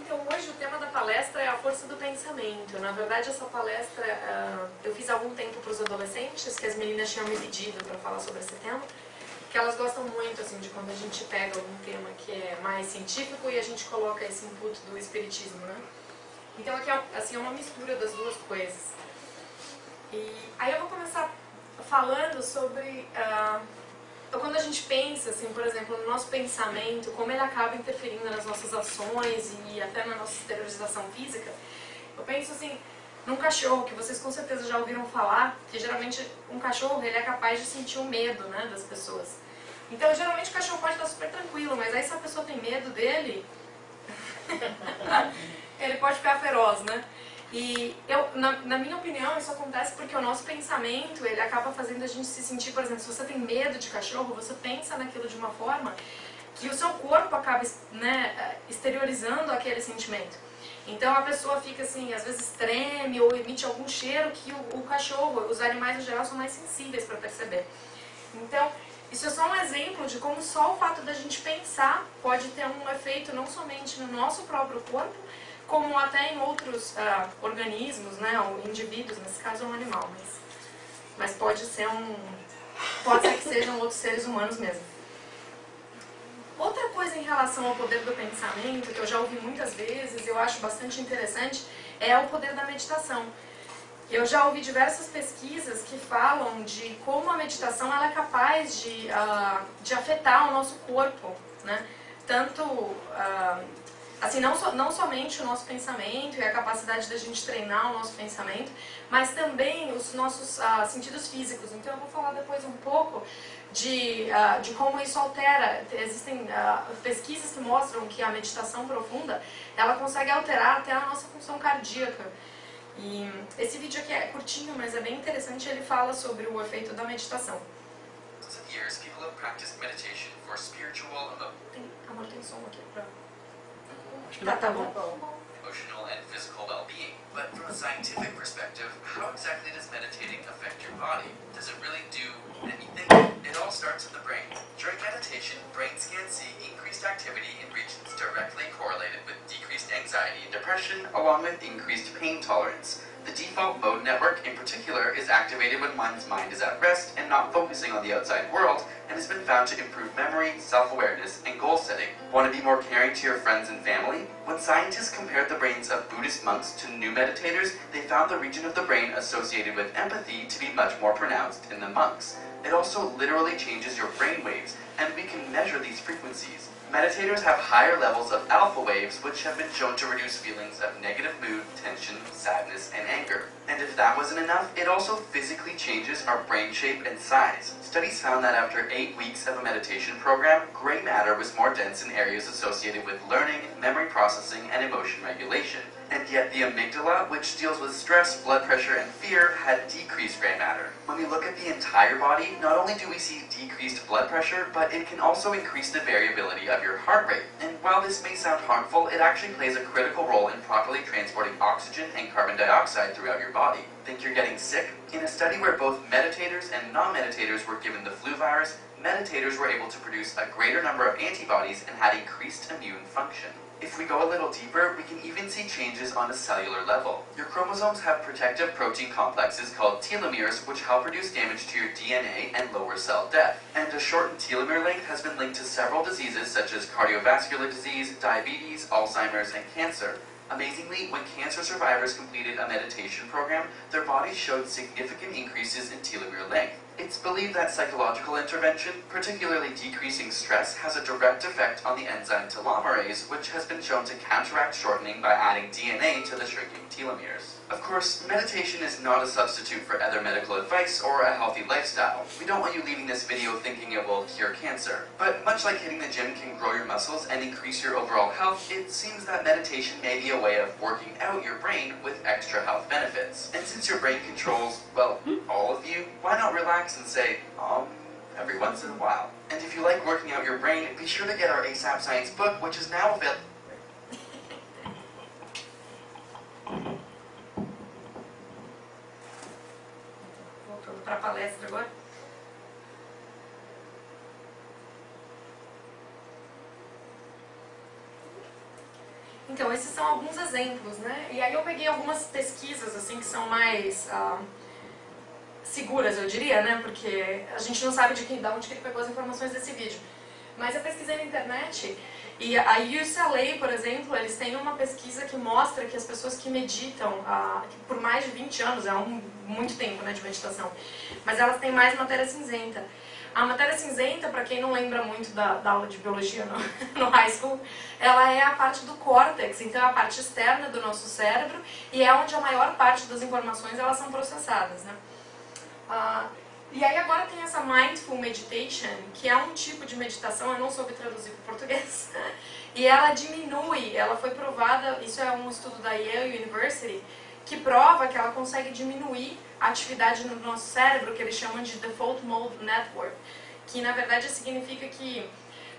Então hoje o tema da palestra é a força do pensamento. Na verdade essa palestra eu fiz há algum tempo para os adolescentes, que as meninas tinham me pedido para falar sobre esse tema, que elas gostam muito assim, de quando a gente pega algum tema que é mais científico e a gente coloca esse input do espiritismo, né? Então aqui assim, é uma mistura das duas coisas. E aí eu vou começar falando sobre quando a gente pensa, assim, por exemplo, no nosso pensamento, como ele acaba interferindo nas nossas ações e até na nossa exteriorização física. Eu penso assim, num cachorro, que vocês com certeza já ouviram falar, que geralmente um cachorro ele é capaz de sentir o medo, né, das pessoas. Então geralmente o cachorro pode estar super tranquilo, mas aí se a pessoa tem medo dele, ele pode ficar feroz, né? E na minha opinião, isso acontece porque o nosso pensamento, ele acaba fazendo a gente se sentir, por exemplo, se você tem medo de cachorro, você pensa naquilo de uma forma que o seu corpo acaba, né, exteriorizando aquele sentimento. Então a pessoa fica assim, às vezes treme ou emite algum cheiro que o cachorro, os animais no geral, são mais sensíveis para perceber. Então, isso é só um exemplo de como só o fato da gente pensar pode ter um efeito não somente no nosso próprio corpo, como até em outros organismos, né, ou indivíduos, nesse caso é um animal, mas pode ser que sejam outros seres humanos mesmo. Outra coisa em relação ao poder do pensamento, que eu já ouvi muitas vezes, eu acho bastante interessante, é o poder da meditação. Eu já ouvi diversas pesquisas que falam de como a meditação ela é capaz de afetar o nosso corpo, né? Tanto assim, não somente o nosso pensamento e a capacidade da gente treinar o nosso pensamento, mas também os nossos sentidos físicos. Então eu vou falar depois um pouco de como isso altera. Existem pesquisas que mostram que a meditação profunda, ela consegue alterar até a nossa função cardíaca. E esse vídeo aqui é curtinho, mas é bem interessante, ele fala sobre o efeito da meditação. Amor, tem som aqui pra... Tá bom. Emotional and physical well-being. But from a scientific perspective, how exactly does meditating affect your body? Does it really do anything? It all starts in the brain. During meditation, brain scans see increased activity in regions directly correlated with decreased anxiety and depression, along with increased pain tolerance. The default mode network in particular is activated when one's mind is at rest and not focusing on the outside world, and has been found to improve memory, self-awareness, and goal setting. Want to be more caring to your friends and family? When scientists compared the brains of Buddhist monks to new meditators, they found the region of the brain associated with empathy to be much more pronounced in the monks. It also literally changes your brain waves, and we can measure these frequencies. Meditators have higher levels of alpha waves, which have been shown to reduce feelings of negative mood, tension, sadness, and anger. And if that wasn't enough, it also physically changes our brain shape and size. Studies found that after 8 weeks of a meditation program, gray matter was more dense in areas associated with learning, memory processing, and emotion regulation. And yet the amygdala, which deals with stress, blood pressure, and fear, had decreased gray matter. When we look at the entire body, not only do we see decreased blood pressure, but it can also increase the variability of your heart rate. And while this may sound harmful, it actually plays a critical role in properly transporting oxygen and carbon dioxide throughout your body. Think you're getting sick? In a study where both meditators and non-meditators were given the flu virus, meditators were able to produce a greater number of antibodies and had increased immune function. If we go a little deeper, we can even see changes on a cellular level. Your chromosomes have protective protein complexes called telomeres, which help reduce damage to your DNA and lower cell death. And a shortened telomere length has been linked to several diseases such as cardiovascular disease, diabetes, Alzheimer's, and cancer. Amazingly, when cancer survivors completed a meditation program, their bodies showed significant increases in telomere length. It's believed that psychological intervention, particularly decreasing stress, has a direct effect on the enzyme telomerase, which has been shown to counteract shortening by adding DNA to the shrinking telomeres. Of course, meditation is not a substitute for other medical advice or a healthy lifestyle. We don't want you leaving this video thinking it will cure cancer. But much like hitting the gym can grow your muscles and increase your overall health, it seems that meditation may be a way of working out your brain with extra health benefits. And since your brain controls, well, all of you, why not relax and say, every once in a while. And if you like working out your brain, be sure to get our ASAP Science book, which is now available. Voltando para a palestra agora. Então, esses são alguns exemplos, né? E aí eu peguei algumas pesquisas, assim, que são mais seguras, eu diria, né? Porque a gente não sabe de onde que ele pegou as informações desse vídeo. Mas eu pesquisei na internet e a UCLA, por exemplo, eles têm uma pesquisa que mostra que as pessoas que meditam por mais de 20 anos, muito tempo, né, de meditação, mas elas têm mais matéria cinzenta. A matéria cinzenta, para quem não lembra muito da aula de biologia no high school, ela é a parte do córtex, então é a parte externa do nosso cérebro e é onde a maior parte das informações elas são processadas, né? E aí agora tem essa Mindful Meditation, que é um tipo de meditação, eu não soube traduzir para o português, e ela diminui, ela foi provada, isso é um estudo da Yale University, que prova que ela consegue diminuir a atividade no nosso cérebro, que eles chamam de Default Mode Network, que na verdade significa que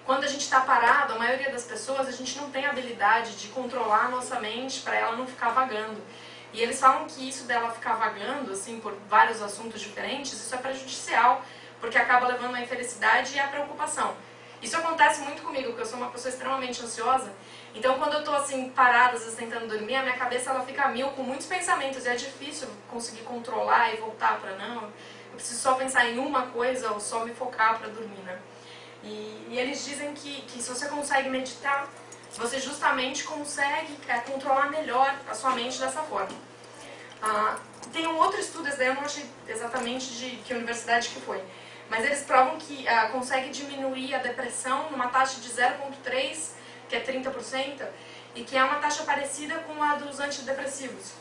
quando a gente está parado, a maioria das pessoas, a gente não tem habilidade de controlar a nossa mente para ela não ficar vagando. E eles falam que isso dela ficar vagando, assim, por vários assuntos diferentes, isso é prejudicial, porque acaba levando à infelicidade e à preocupação. Isso acontece muito comigo, porque eu sou uma pessoa extremamente ansiosa. Então, quando eu estou, assim, parada, às vezes tentando dormir, a minha cabeça ela fica a mil, com muitos pensamentos, e é difícil conseguir controlar e voltar para não. Eu preciso só pensar em uma coisa ou só me focar para dormir, né? E eles dizem que se você consegue meditar, você justamente consegue controlar melhor a sua mente dessa forma. Tem um outro estudo, esse daí eu não achei exatamente de que universidade que foi, mas eles provam que consegue diminuir a depressão numa taxa de 0,3, que é 30%, e que é uma taxa parecida com a dos antidepressivos.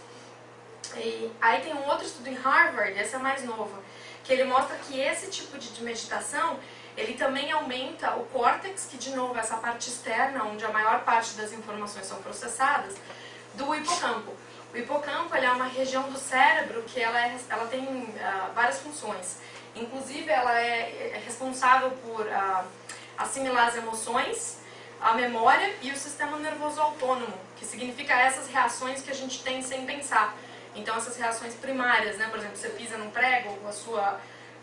E aí tem um outro estudo em Harvard, esse é mais novo, que ele mostra que esse tipo de meditação ele também aumenta o córtex, que de novo é essa parte externa, onde a maior parte das informações são processadas, do hipocampo. O hipocampo ele é uma região do cérebro que ela tem várias funções. Inclusive, ela é responsável por assimilar as emoções, a memória e o sistema nervoso autônomo, que significa essas reações que a gente tem sem pensar. Então, essas reações primárias, né? Por exemplo, você pisa num prego,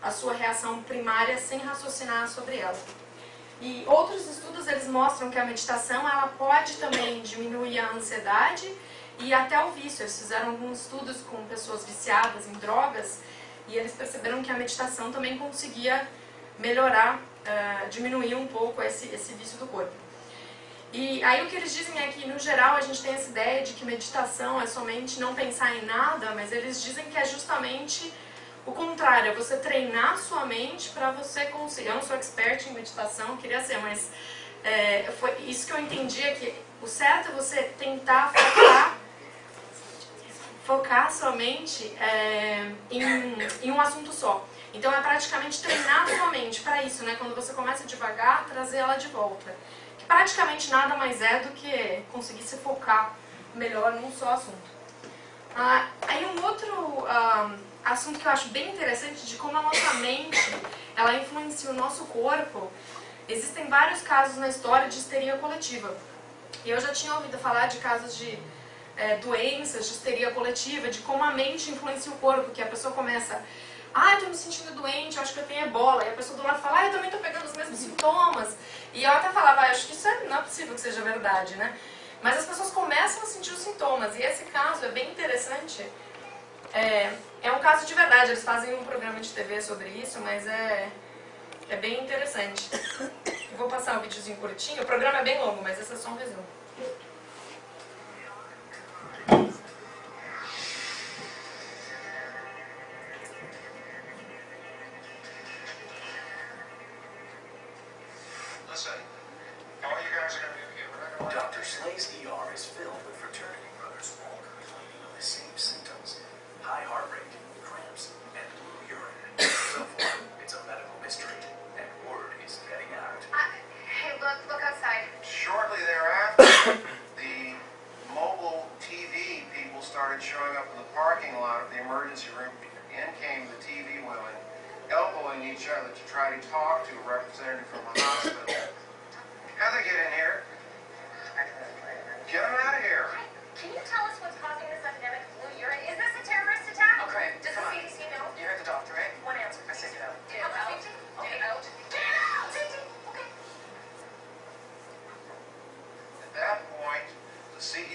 a sua reação primária sem raciocinar sobre ela. E outros estudos eles mostram que a meditação ela pode também diminuir a ansiedade e até o vício. Eles fizeram alguns estudos com pessoas viciadas em drogas e eles perceberam que a meditação também conseguia melhorar, diminuir um pouco esse vício do corpo. E aí o que eles dizem é que, no geral, a gente tem essa ideia de que meditação é somente não pensar em nada, mas eles dizem que é justamente o contrário, é você treinar sua mente para você conseguir. Eu não sou expert em meditação, queria ser, mas foi isso que eu entendi, é que o certo é você tentar focar sua mente em um assunto só. Então é praticamente treinar sua mente para isso, né? Quando você começa devagar, trazer ela de volta. Que praticamente nada mais é do que conseguir se focar melhor num só assunto. Aí um outro assunto que eu acho bem interessante de como a nossa mente ela influencia o nosso corpo. Existem vários casos na história de histeria coletiva. E eu já tinha ouvido falar de casos de doenças, de histeria coletiva, de como a mente influencia o corpo, que a pessoa começa, eu tô me sentindo doente, eu acho que eu tenho ebola, e a pessoa do lado fala, eu também tô pegando os mesmos sintomas, e eu até falava, acho que isso não é possível que seja verdade, né? Mas as pessoas começam a sentir os sintomas, e esse caso é bem interessante, é um caso de verdade, eles fazem um programa de TV sobre isso, mas é bem interessante. Eu vou passar um videozinho curtinho, o programa é bem longo, mas esse é só um resumo. Listen, all you guys are going to do here, we're not going to... Dr. Slay's ER is filled with fraternity brothers, all complaining of the same symptoms. High heart rate, cramps, and blue urine. So far, it's a medical mystery, and word is getting out. Hey, look outside. Shortly thereafter, the mobile TV people started showing up in the parking lot of the emergency room. In came the TV women, elbowing each other to try to talk to a representative from the hospital. How'd they get in here? Get them out of here. Can you tell us what's causing this epidemic of blue urine? Is this a terrorist attack? Okay, Does come the on. CDC know? You heard the doctor, right? One answer. I said get out. Public safety? Okay. Get out. Get out! Safety. Okay. At that point, the CEO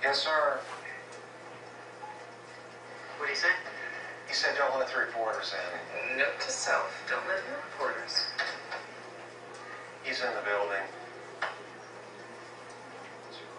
Yes, sir. What do you say? He said don't let the reporters in. Note to self, don't let in reporters. He's in the building.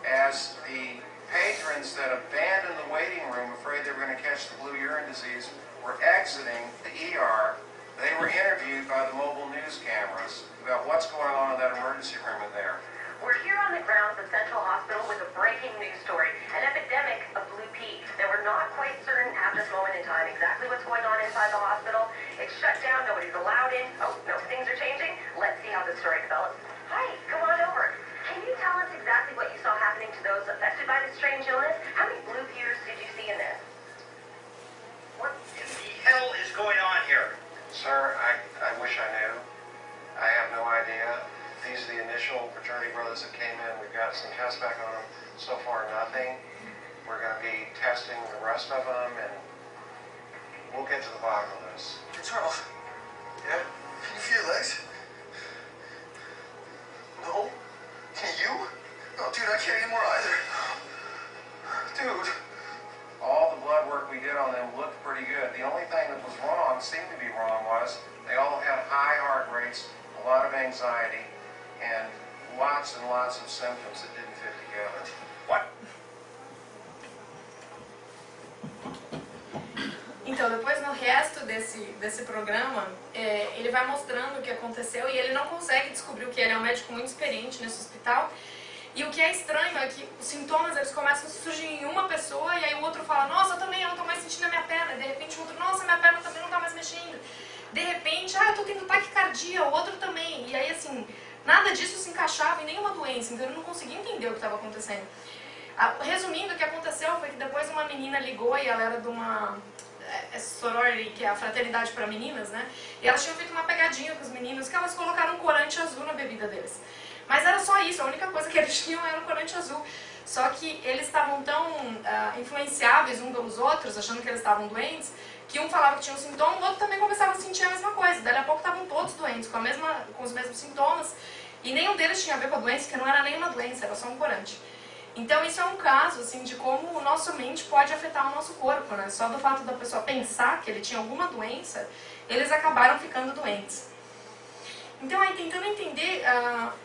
As the patrons that abandoned the waiting room, afraid they were going to catch the blue urine disease, were exiting the ER, they were interviewed by the mobile news cameras about what's going on in that emergency room in there. We're here on the grounds of Central Hospital with a breaking news story, an epidemic of Blue P. Now, we're not quite certain at this moment in time exactly what's going on inside the hospital. It's shut down, nobody's allowed in. Oh, no, things are changing. Let's see how this story develops. Hi, come on over. Can you tell us exactly what you saw happening to those affected by this strange illness? How many blue peers did you see in this? What in the hell is going on here? Sir, I wish I knew. I have no idea. These are the initial fraternity brothers that came in. We've got some tests back on them. So far, nothing. We're going to be testing the rest of them, and we'll get to the bottom of this. Charles, Yeah? can you feel your legs? No? Can you? No, dude, I can't anymore either. Dude. All the blood work we did on them looked pretty good. The only thing that was wrong, seemed to be wrong, was they all had high heart rates, a lot of anxiety, and lots and lots of symptoms that didn't fit together. What? Então, depois no resto desse programa, ele vai mostrando o que aconteceu e ele não consegue descobrir o que. Ele é um médico muito experiente nesse hospital. E o que é estranho é que os sintomas eles começam a surgir em uma pessoa e aí o outro fala, nossa, eu também não estou mais sentindo a minha perna. E de repente o outro, nossa, minha perna também não está mais mexendo. De repente, eu estou tendo taquicardia, o outro também. E aí, assim, nada disso se encaixava em nenhuma doença, então ele não conseguia entender o que estava acontecendo. Resumindo, o que aconteceu foi que depois uma menina ligou e ela era de uma sorority, que é a fraternidade para meninas, né? E elas tinham feito uma pegadinha com os meninos que elas colocaram um corante azul na bebida deles. Mas era só isso, a única coisa que eles tinham era um corante azul. Só que eles estavam tão influenciáveis uns pelos outros, achando que eles estavam doentes, que um falava que tinha um sintoma, o outro também começava a sentir a mesma coisa. Daí a pouco estavam todos doentes, com os mesmos sintomas, e nenhum deles tinha a ver com a doença, que não era nenhuma doença, era só um corante. Então isso é um caso assim, de como nossa mente pode afetar o nosso corpo, né? Só do fato da pessoa pensar que ele tinha alguma doença, eles acabaram ficando doentes. Então aí tentando entender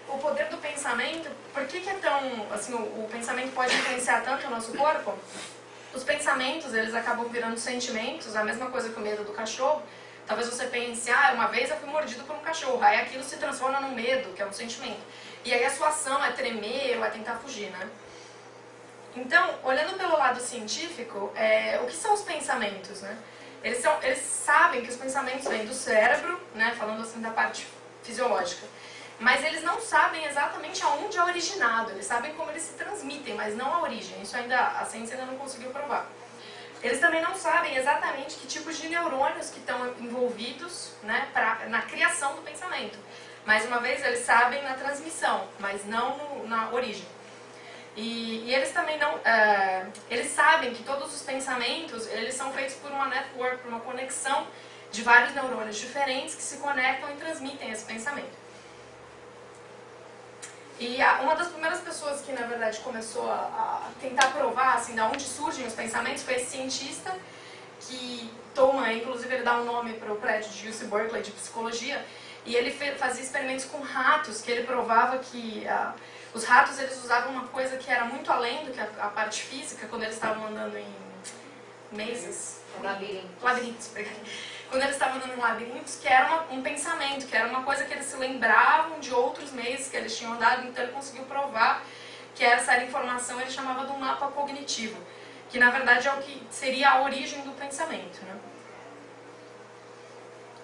o poder do pensamento, por que é tão, assim, o pensamento pode influenciar tanto o nosso corpo? Os pensamentos, eles acabam virando sentimentos, a mesma coisa que o medo do cachorro. Talvez você pense, uma vez eu fui mordido por um cachorro, aí aquilo se transforma num medo, que é um sentimento. E aí a sua ação é tremer ou é tentar fugir, né? Então, olhando pelo lado científico, o que são os pensamentos, né? Eles sabem que os pensamentos vêm do cérebro, né? Falando assim da parte fisiológica. Mas eles não sabem exatamente aonde é originado, eles sabem como eles se transmitem, mas não a origem. Isso ainda a ciência ainda não conseguiu provar. Eles também não sabem exatamente que tipos de neurônios que estão envolvidos, né, na criação do pensamento. Mais uma vez, eles sabem na transmissão, mas não na origem. E eles também não... eles sabem que todos os pensamentos, eles são feitos por uma network, por uma conexão de vários neurônios diferentes que se conectam e transmitem esse pensamento. E uma das primeiras pessoas que, na verdade, começou a tentar provar, assim, de onde surgem os pensamentos, foi esse cientista que toma, inclusive ele dá um nome para o prédio de UC Berkeley de psicologia, e ele fazia experimentos com ratos, que ele provava que os ratos eles usavam uma coisa que era muito além do que a parte física, quando eles estavam andando em mazes. Labirintos, quando eles estavam andando em labirintos, que era um pensamento, que era uma coisa que eles se lembravam de outros meses que eles tinham andado, então ele conseguiu provar que essa informação ele chamava de um mapa cognitivo, que na verdade é o que seria a origem do pensamento, né?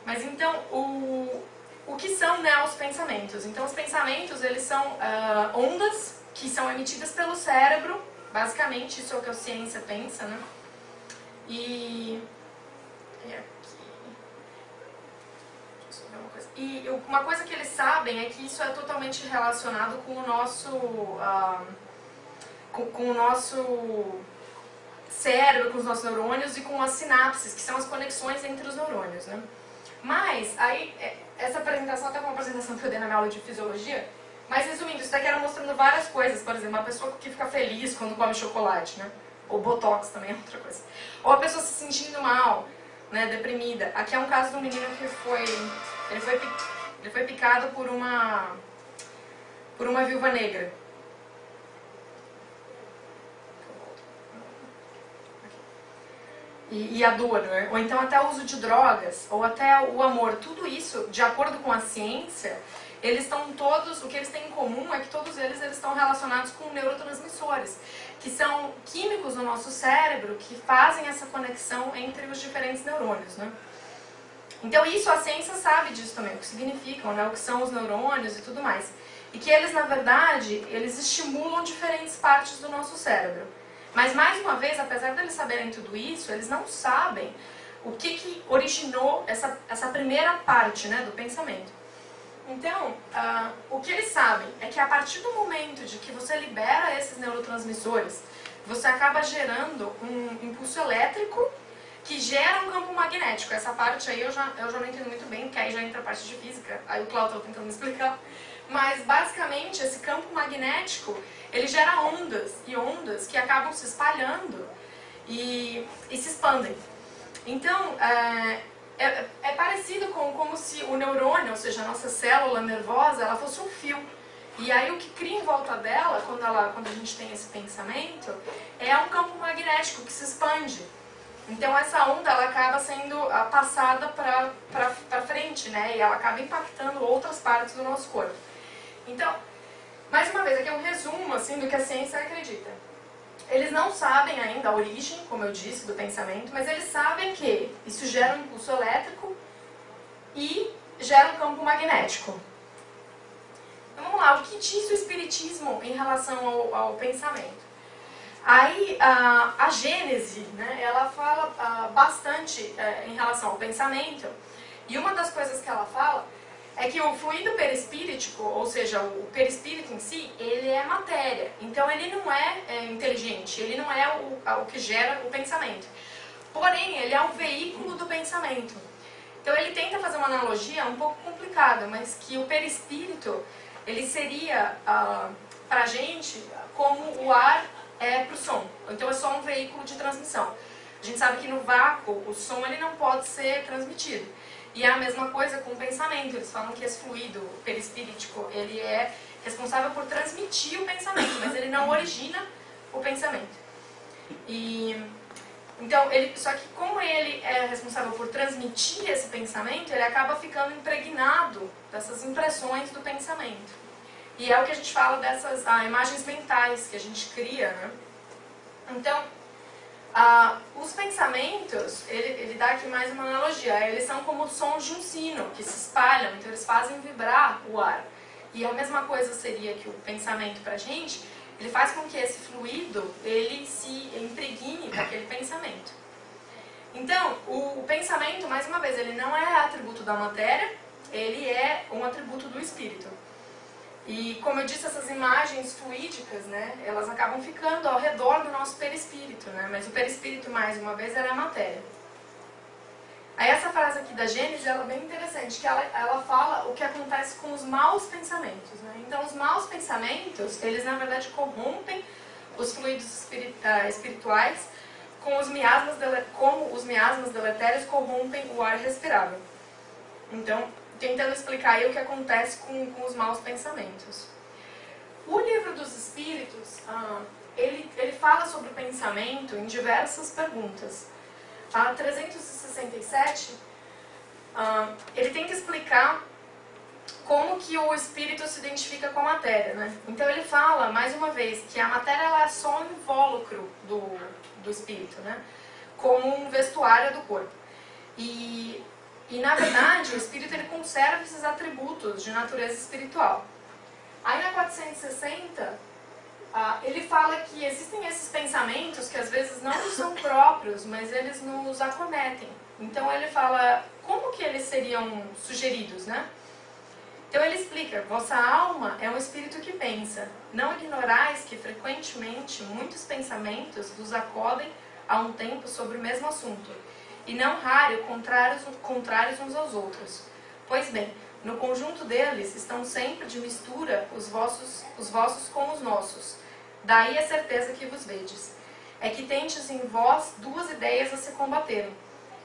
Mas então, o que são, né, os pensamentos? Então os pensamentos, eles são ondas que são emitidas pelo cérebro, basicamente isso é o que a ciência pensa, né? E uma coisa que eles sabem é que isso é totalmente relacionado com o nosso com o nosso cérebro, com os nossos neurônios e com as sinapses, que são as conexões entre os neurônios, né? Mas aí essa apresentação, até uma apresentação que eu dei na minha aula de fisiologia, Mas resumindo, isso daqui era mostrando várias coisas. Por exemplo, uma pessoa que fica feliz quando come chocolate, né? Ou botox também é outra coisa. Ou a pessoa se sentindo mal, né? Deprimida. Aqui é um caso de um menino que ele foi picado por uma viúva negra. E a dor, né? Ou então até o uso de drogas, ou até o amor. Tudo isso, de acordo com a ciência, eles estão todos, o que eles têm em comum é que todos eles estão relacionados com neurotransmissores, que são químicos no nosso cérebro que fazem essa conexão entre os diferentes neurônios, né? Então isso, a ciência sabe disso também, o que significam, né? O que são os neurônios e tudo mais. E que eles, na verdade, eles estimulam diferentes partes do nosso cérebro. Mas, mais uma vez, apesar de eles saberem tudo isso, eles não sabem o que originou essa primeira parte, né, do pensamento. Então, o que eles sabem é que a partir do momento de que você libera esses neurotransmissores, você acaba gerando um impulso elétrico que gera um campo magnético. Essa parte aí eu já não entendo muito bem, porque aí já entra a parte de física, aí o Cláudio está tentando me explicar. Mas, basicamente, esse campo magnético, ele gera ondas, e ondas que acabam se espalhando e se expandem. Então, é parecido com como se o neurônio, ou seja, a nossa célula nervosa, ela fosse um fio. E aí o que cria em volta dela, quando a gente tem esse pensamento, é um campo magnético que se expande. Então essa onda ela acaba sendo passada para frente, né? E ela acaba impactando outras partes do nosso corpo. Então, mais uma vez, aqui é um resumo assim, do que a ciência acredita. Eles não sabem ainda a origem, como eu disse, do pensamento, mas eles sabem que isso gera um impulso elétrico e gera um campo magnético. Então vamos lá, o que diz o Espiritismo em relação ao pensamento? Aí a Gênese, né, ela fala bastante em relação ao pensamento, e uma das coisas que ela fala é que o fluido perispíritico, ou seja, o perispírito em si, ele é matéria. Então ele não é inteligente, ele não é o que gera o pensamento. Porém, ele é um veículo do pensamento. Então ele tenta fazer uma analogia um pouco complicada, mas que o perispírito, ele seria, para a gente, como o ar é para o som. Então é só um veículo de transmissão. A gente sabe que no vácuo, o som ele não pode ser transmitido. E é a mesma coisa com o pensamento. Eles falam que esse fluido perispíritico, ele é responsável por transmitir o pensamento, mas ele não origina o pensamento. Então, só que como ele é responsável por transmitir esse pensamento, ele acaba ficando impregnado dessas impressões do pensamento. E é o que a gente fala dessas imagens mentais que a gente cria, né? Então, os pensamentos, ele dá aqui mais uma analogia, eles são como sons de um sino, que se espalham, então eles fazem vibrar o ar. E a mesma coisa seria que o pensamento pra gente, ele faz com que esse fluido, ele se impregne daquele pensamento. Então, o pensamento, mais uma vez, ele não é atributo da matéria, ele é um atributo do espírito. E, como eu disse, essas imagens fluídicas, né, elas acabam ficando ao redor do nosso perispírito, né, mas o perispírito, mais uma vez, era a matéria. Aí essa frase aqui da Gênesis, ela é bem interessante, que ela fala o que acontece com os maus pensamentos, né? Então, os maus pensamentos, eles, na verdade, corrompem os fluidos espirituais, como os miasmas deletérios corrompem o ar respirável. Então, tentando explicar aí o que acontece com os maus pensamentos. O Livro dos Espíritos, ele fala sobre o pensamento em diversas perguntas. A 367, ele tenta explicar como que o espírito se identifica com a matéria, né? Então ele fala, mais uma vez, que a matéria ela é só um invólucro do espírito, né? Como um vestuário do corpo. E na verdade, o espírito ele conserva esses atributos de natureza espiritual. Aí na 460, ele fala que existem esses pensamentos que às vezes não são próprios, mas eles nos acometem. Então ele fala como que eles seriam sugeridos, né? Então ele explica, vossa alma é um espírito que pensa. Não ignorais que frequentemente muitos pensamentos vos acodem a um tempo sobre o mesmo assunto, e não raro contrários uns aos outros. Pois bem, No conjunto deles estão sempre de mistura os vossos com os nossos. Daí a certeza que vos vedes. É que tendes em vós duas ideias a se combaterem.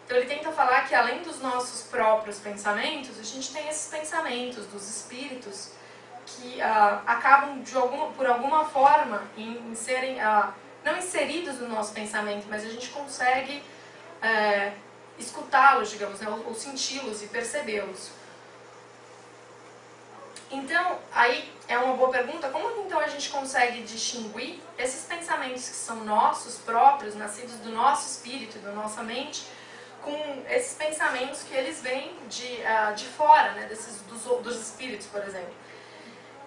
Então ele tenta falar que além dos nossos próprios pensamentos, a gente tem esses pensamentos dos espíritos que acabam por alguma forma em serem não inseridos no nosso pensamento, mas a gente consegue escutá-los, digamos, né, ou senti-los e percebê-los. Então, aí é uma boa pergunta, como que então a gente consegue distinguir esses pensamentos que são nossos próprios, nascidos do nosso espírito, da nossa mente, com esses pensamentos que eles vêm de fora, né, dos espíritos, por exemplo.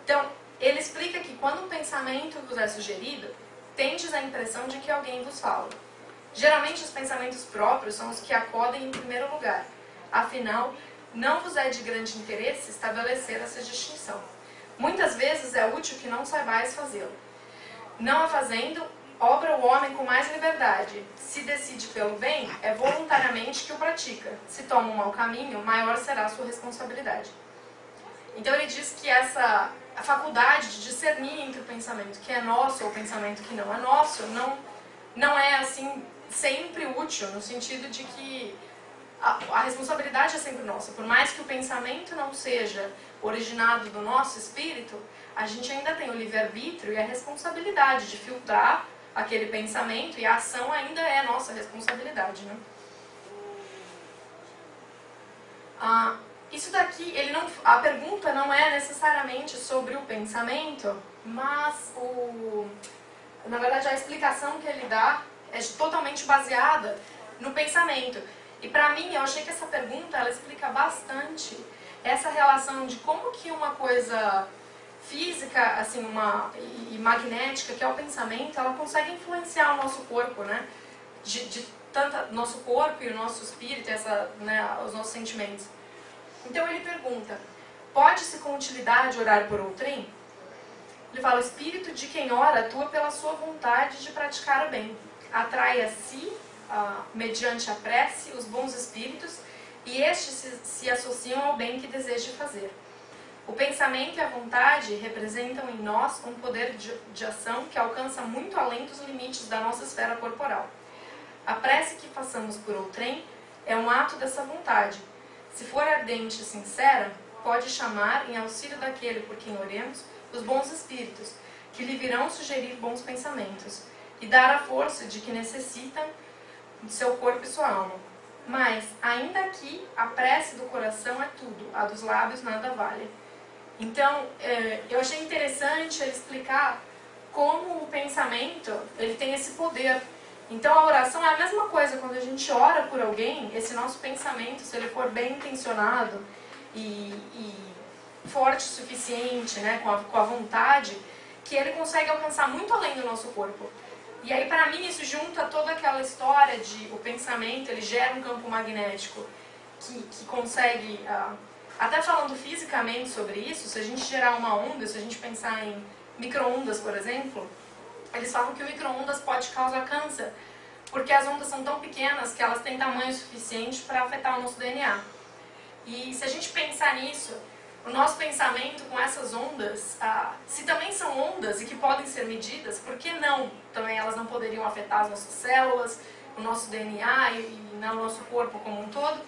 Então, ele explica que quando um pensamento vos é sugerido, tendes a impressão de que alguém vos fala. Geralmente os pensamentos próprios são os que acodem em primeiro lugar. Afinal, não vos é de grande interesse estabelecer essa distinção. Muitas vezes é útil que não saibais fazê-lo. Não a fazendo, obra o homem com mais liberdade. Se decide pelo bem, é voluntariamente que o pratica. Se toma um mau caminho, maior será a sua responsabilidade. Então ele diz que a faculdade de discernir entre o pensamento que é nosso ou o pensamento que não é nosso não é assim sempre útil, no sentido de que a responsabilidade é sempre nossa. Por mais que o pensamento não seja originado do nosso espírito, a gente ainda tem o livre-arbítrio e a responsabilidade de filtrar aquele pensamento, e a ação ainda é nossa responsabilidade, né? Isso daqui, a pergunta não é necessariamente sobre o pensamento, mas na verdade a explicação que ele dá é totalmente baseada no pensamento. E para mim, eu achei que essa pergunta ela explica bastante essa relação de como que uma coisa física assim, e magnética, que é o pensamento, ela consegue influenciar o nosso corpo, né? Tanto nosso corpo e o nosso espírito, os nossos sentimentos. Então ele pergunta, pode-se com utilidade orar por outrem? Ele fala, o espírito de quem ora atua pela sua vontade de praticar o bem. Atrai a si, mediante a prece, os bons espíritos, e estes se associam ao bem que deseja fazer. O pensamento e a vontade representam em nós um poder de ação que alcança muito além dos limites da nossa esfera corporal. A prece que façamos por outrem é um ato dessa vontade. Se for ardente e sincera, pode chamar, em auxílio daquele por quem oremos, os bons espíritos, que lhe virão sugerir bons pensamentos, e dar a força de que necessitam de seu corpo e sua alma. Mas, ainda aqui, a prece do coração é tudo, a dos lábios nada vale. Então, eu achei interessante ele explicar como o pensamento ele tem esse poder. Então, a oração é a mesma coisa. Quando a gente ora por alguém, esse nosso pensamento, se ele for bem intencionado e forte o suficiente, né, com a vontade, que ele consegue alcançar muito além do nosso corpo. E aí, para mim, isso junta toda aquela história de o pensamento, ele gera um campo magnético que consegue... Até falando fisicamente sobre isso, se a gente gerar uma onda, se a gente pensar em micro-ondas, por exemplo, eles falam que o micro-ondas pode causar câncer, porque as ondas são tão pequenas que elas têm tamanho suficiente para afetar o nosso DNA. E se a gente pensar nisso, o nosso pensamento com essas ondas, se também são ondas e que podem ser medidas, por que não? Também elas não poderiam afetar as nossas células, o nosso DNA e o nosso corpo como um todo.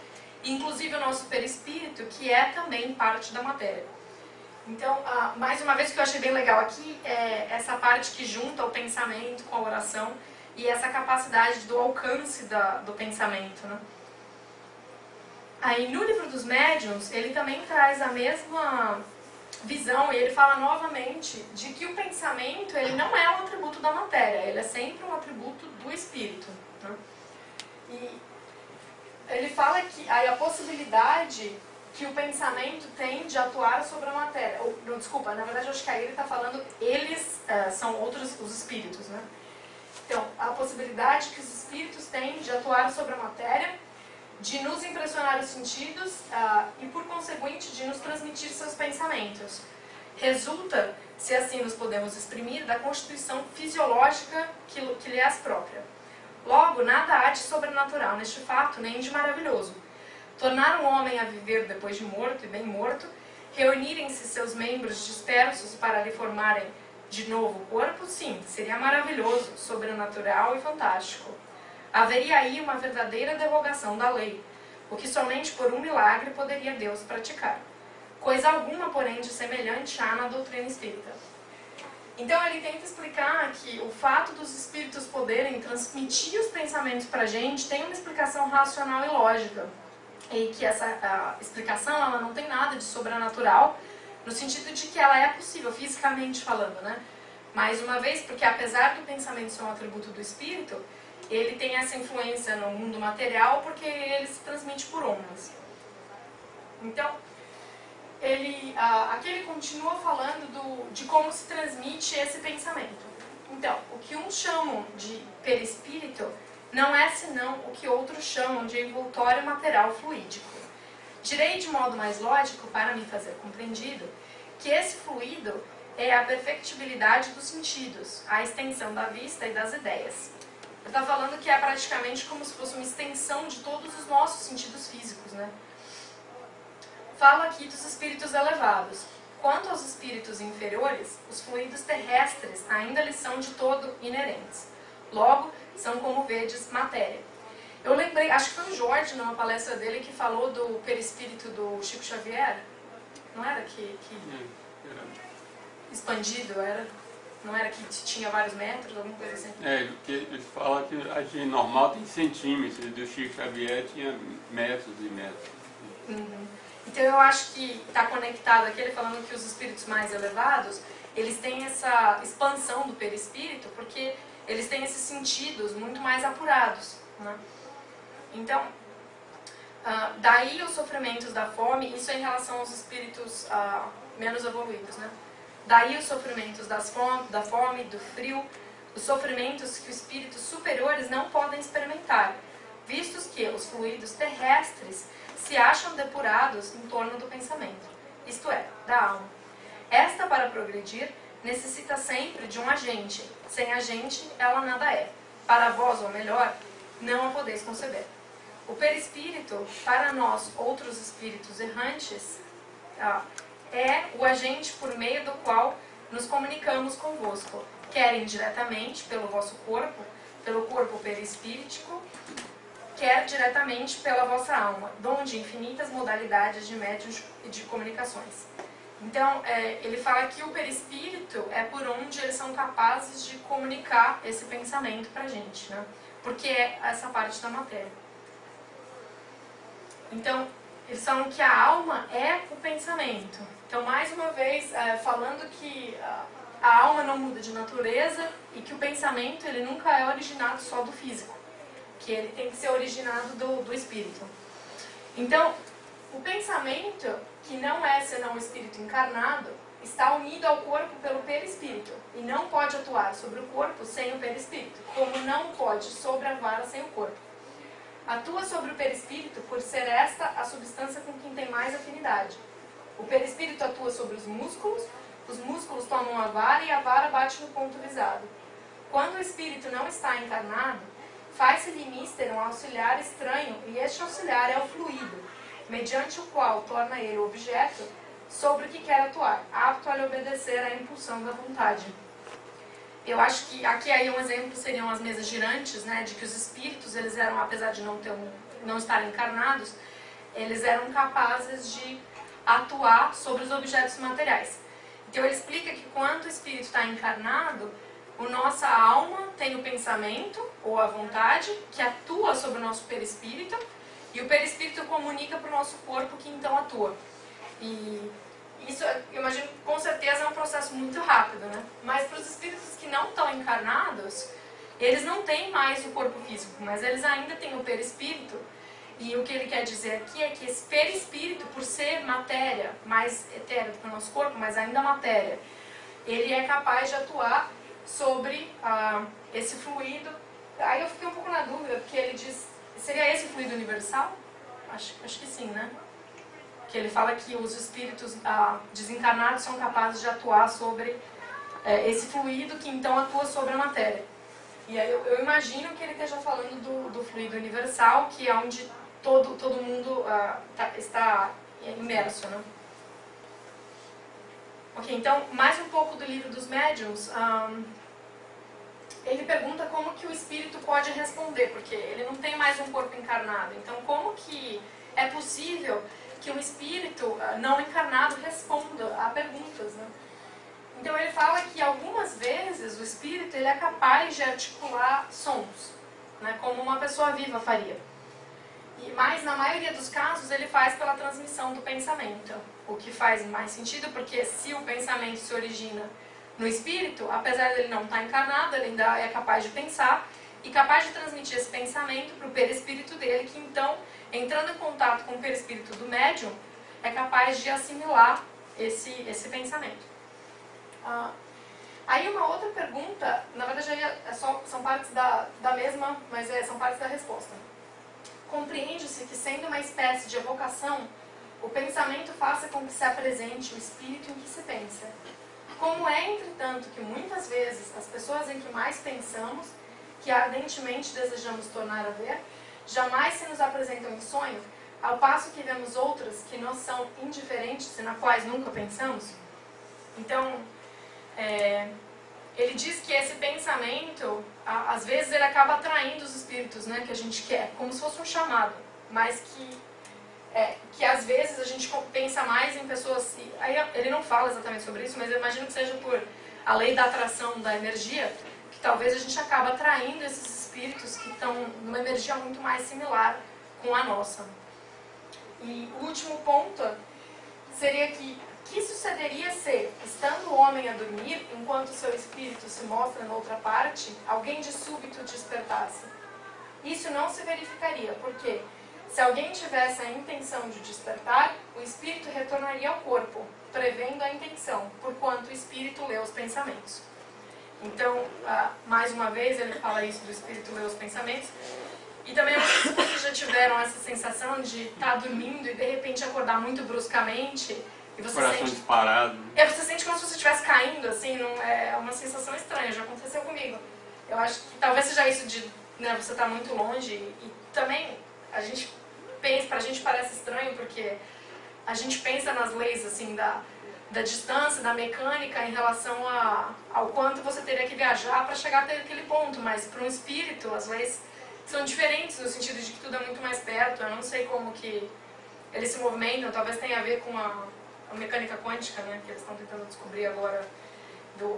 Inclusive o nosso perispírito, que é também parte da matéria. Então, mais uma vez, o que eu achei bem legal aqui é essa parte que junta o pensamento com a oração e essa capacidade do alcance do pensamento, né? Aí, no livro dos médiuns, ele também traz a mesma visão e ele fala novamente de que o pensamento ele não é um atributo da matéria, ele é sempre um atributo do espírito, né? E ele fala que aí a possibilidade que o pensamento tem de atuar sobre a matéria. Desculpa, na verdade eu acho que aí ele está falando, eles são outros, os espíritos, né? Então, a possibilidade que os espíritos têm de atuar sobre a matéria, de nos impressionar os sentidos e, por conseguinte, de nos transmitir seus pensamentos. Resulta, se assim nos podemos exprimir, da constituição fisiológica que lhe é própria. Logo, nada há de sobrenatural neste fato, nem de maravilhoso. tornar um homem a viver depois de morto e bem morto, reunirem-se seus membros dispersos para lhe formarem de novo o corpo, sim, seria maravilhoso, sobrenatural e fantástico. Haveria aí uma verdadeira derrogação da lei, o que somente por um milagre poderia Deus praticar. Coisa alguma, porém, de semelhante há na doutrina espírita. Então ele tenta explicar que o fato dos espíritos poderem transmitir os pensamentos para a gente tem uma explicação racional e lógica. E que essa explicação ela não tem nada de sobrenatural, no sentido de que ela é possível, fisicamente falando, né? Mais uma vez, porque apesar do pensamento ser um atributo do espírito, ele tem essa influência no mundo material porque ele se transmite por ondas. Então, aqui ele continua falando de como se transmite esse pensamento. Então, o que uns chamam de perispírito não é senão o que outros chamam de envoltório material fluídico. Direi de modo mais lógico, para me fazer compreendido, que esse fluido é a perfectibilidade dos sentidos, a extensão da vista e das ideias. Ele está falando que é praticamente como se fosse uma extensão de todos os nossos sentidos físicos, né? Fala aqui dos espíritos elevados. Quanto aos espíritos inferiores, os fluidos terrestres ainda lhes são de todo inerentes. Logo, são, como vedes, matéria. Eu lembrei, acho que foi o Jorge, numa palestra dele, que falou do perispírito do Chico Xavier. Não era que expandido, era? Não era que tinha vários metros, alguma coisa assim? Ele fala que a gente normal tem centímetros, e do Chico Xavier tinha metros e metros. Uhum. Então eu acho que está conectado aqui, ele falando que os espíritos mais elevados, eles têm essa expansão do perispírito, porque eles têm esses sentidos muito mais apurados, né? Então, daí os sofrimentos da fome, isso é em relação aos espíritos menos evoluídos, né? Daí os sofrimentos da fome, do frio, os sofrimentos que os espíritos superiores não podem experimentar, vistos que os fluidos terrestres se acham depurados em torno do pensamento, isto é, da alma. Esta, para progredir, necessita sempre de um agente. Sem agente, ela nada é. Para vós, ou melhor, não a podeis conceber. O perispírito, para nós, outros espíritos errantes, é o agente por meio do qual nos comunicamos convosco, quer indiretamente pelo vosso corpo, pelo corpo perispíritico, quer diretamente pela vossa alma, donde infinitas modalidades de médios e de comunicações. Então, ele fala que o perispírito é por onde eles são capazes de comunicar esse pensamento pra gente, né? Porque é essa parte da matéria. Então, eles falam que a alma é o pensamento. Então, mais uma vez, falando que a alma não muda de natureza e que o pensamento ele nunca é originado só do físico, que ele tem que ser originado do espírito. Então, o pensamento, que não é senão o espírito encarnado, está unido ao corpo pelo perispírito e não pode atuar sobre o corpo sem o perispírito, como não pode sobre a vara sem o corpo. Atua sobre o perispírito por ser esta a substância com quem tem mais afinidade. O perispírito atua sobre os músculos tomam a vara e a vara bate no ponto visado. Quando o espírito não está encarnado, faz-se-lhe mister um auxiliar estranho e este auxiliar é o fluido, mediante o qual torna ele o objeto sobre o que quer atuar, apto a lhe obedecer à impulsão da vontade. Eu acho que aqui aí um exemplo seriam as mesas girantes, né, de que os espíritos, eles eram, apesar de não estarem encarnados, eles eram capazes de atuar sobre os objetos materiais. Então ele explica que quando o espírito está encarnado, a nossa alma tem o pensamento, ou a vontade, que atua sobre o nosso perispírito, e o perispírito comunica para o nosso corpo, que então atua. E isso, eu imagino, com certeza é um processo muito rápido, né? Mas para os espíritos que não estão encarnados, eles não têm mais o corpo físico, mas eles ainda têm o perispírito. E o que ele quer dizer aqui é que esse perispírito, por ser matéria, mais etéreo do que o nosso corpo, mas ainda matéria, ele é capaz de atuar sobre esse fluido. Aí eu fiquei um pouco na dúvida, porque ele diz, seria esse o fluido universal? Acho que sim, né? Que ele fala que os espíritos desencarnados são capazes de atuar sobre esse fluido que então atua sobre a matéria. E aí eu imagino que ele esteja falando do fluido universal, que é onde todo mundo está imerso, né? Ok, então, mais um pouco do livro dos médiuns. Ele pergunta como que o espírito pode responder, porque ele não tem mais um corpo encarnado. Então, como que é possível que um espírito não encarnado responda a perguntas, né? Então, ele fala que algumas vezes o espírito ele é capaz de articular sons, né, como uma pessoa viva faria. Mas, na maioria dos casos, ele faz pela transmissão do pensamento, o que faz mais sentido, porque se o pensamento se origina no espírito, apesar dele não estar encarnado, ele ainda é capaz de pensar e capaz de transmitir esse pensamento para o perispírito dele, que então, entrando em contato com o perispírito do médium, é capaz de assimilar esse pensamento. Aí uma outra pergunta, na verdade são partes da mesma, mas são partes da resposta. Compreende-se que, sendo uma espécie de evocação, o pensamento faça com que se apresente o espírito em que se pensa. Como é, entretanto, que muitas vezes as pessoas em que mais pensamos, que ardentemente desejamos tornar a ver, jamais se nos apresentam em sonho, ao passo que vemos outras que nos são indiferentes e na quais nunca pensamos? Então, ele diz que esse pensamento, às vezes ele acaba atraindo os espíritos, né, que a gente quer, como se fosse um chamado, mas que às vezes a gente pensa mais em pessoas, aí ele não fala exatamente sobre isso, mas eu imagino que seja por a lei da atração da energia, que talvez a gente acaba atraindo esses espíritos que estão numa energia muito mais similar com a nossa. E o último ponto seria que sucederia se, estando o homem a dormir, enquanto seu espírito se mostra na outra parte, alguém de súbito despertasse? Isso não se verificaria, porque se alguém tivesse a intenção de despertar, o espírito retornaria ao corpo, prevendo a intenção, porquanto o espírito lê os pensamentos. Então, mais uma vez, ele fala isso do espírito ler os pensamentos. E também, se vocês já tiveram essa sensação de estar dormindo e de repente acordar muito bruscamente, e você coração sente disparado. você sente como se você estivesse caindo, assim, não é uma sensação estranha, já aconteceu comigo. Eu acho que talvez seja isso de, né, você estar muito longe, e também a gente pensa, pra gente parece estranho, porque a gente pensa nas leis, assim, da distância, da mecânica, em relação ao quanto você teria que viajar para chegar até aquele ponto, mas para um espírito, as leis são diferentes, no sentido de que tudo é muito mais perto. Eu não sei como que eles se movimentam, talvez tenha a ver com a mecânica quântica, né, que eles estão tentando descobrir agora,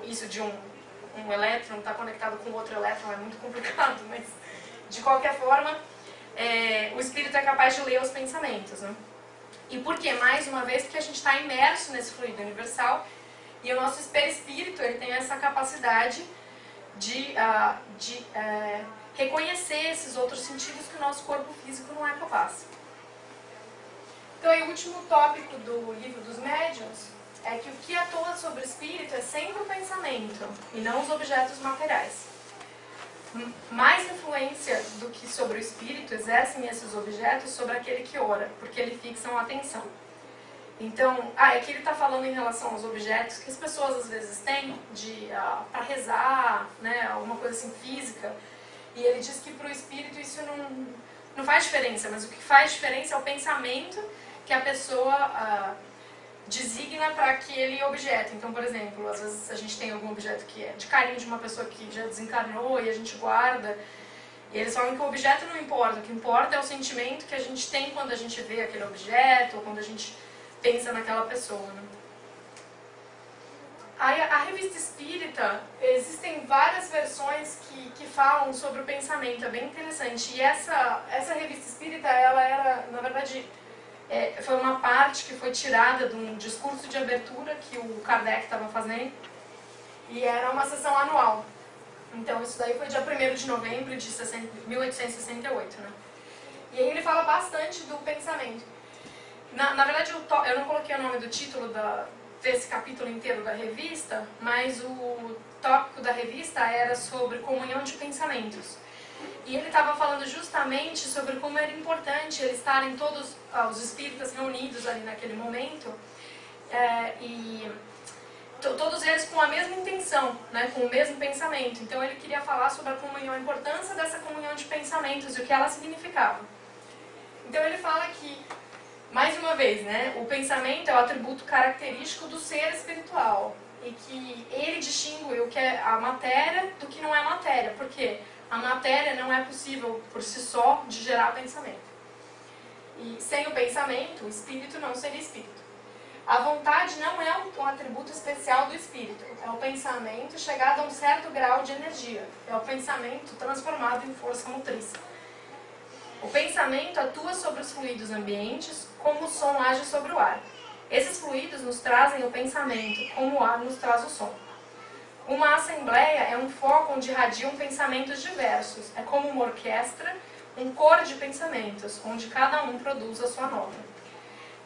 isso de um elétron estar conectado com outro elétron é muito complicado, mas de qualquer forma, o espírito é capaz de ler os pensamentos, né? E por quê? Mais uma vez, porque a gente está imerso nesse fluido universal e o nosso perispírito ele tem essa capacidade de reconhecer esses outros sentidos que o nosso corpo físico não é capaz. Então, aí, o último tópico do livro dos médiuns é que o que atua sobre o espírito é sempre o pensamento e não os objetos materiais. Mais influência do que sobre o espírito exercem esses objetos sobre aquele que ora, porque lhe fixam a atenção. Então, aqui ele está falando em relação aos objetos que as pessoas às vezes têm para rezar, né, alguma coisa assim física, e ele diz que para o espírito isso não faz diferença, mas o que faz diferença é o pensamento que a pessoa designa para aquele objeto. Então, por exemplo, às vezes a gente tem algum objeto que é de carinho de uma pessoa que já desencarnou e a gente guarda, e eles falam que o objeto não importa, o que importa é o sentimento que a gente tem quando a gente vê aquele objeto ou quando a gente pensa naquela pessoa, né? Aí, a revista espírita, existem várias versões que falam sobre o pensamento, é bem interessante. E essa revista espírita, ela era, na verdade, foi uma parte que foi tirada de um discurso de abertura que o Kardec estava fazendo, e era uma sessão anual. Então, isso daí foi dia 1º de novembro de 1868, né? E aí ele fala bastante do pensamento. Na verdade, eu não coloquei o nome do título desse capítulo inteiro da revista, mas o tópico da revista era sobre comunhão de pensamentos. E ele estava falando justamente sobre como era importante eles estarem todos, os espíritas reunidos ali naquele momento, e todos eles com a mesma intenção, né, com o mesmo pensamento. Então ele queria falar sobre a comunhão, a importância dessa comunhão de pensamentos e o que ela significava. Então ele fala que, mais uma vez, né, o pensamento é o atributo característico do ser espiritual. E que ele distingue o que é a matéria do que não é matéria. Porque a matéria não é possível, por si só, de gerar pensamento. E sem o pensamento, o espírito não seria espírito. A vontade não é um atributo especial do espírito. É o pensamento chegado a um certo grau de energia. É o pensamento transformado em força motriz. O pensamento atua sobre os fluidos ambientes como o som age sobre o ar. Esses fluidos nos trazem o pensamento, como o ar nos traz o som. Uma assembleia é um foco onde irradiam pensamentos diversos. É como uma orquestra, um coro de pensamentos, onde cada um produz a sua nota.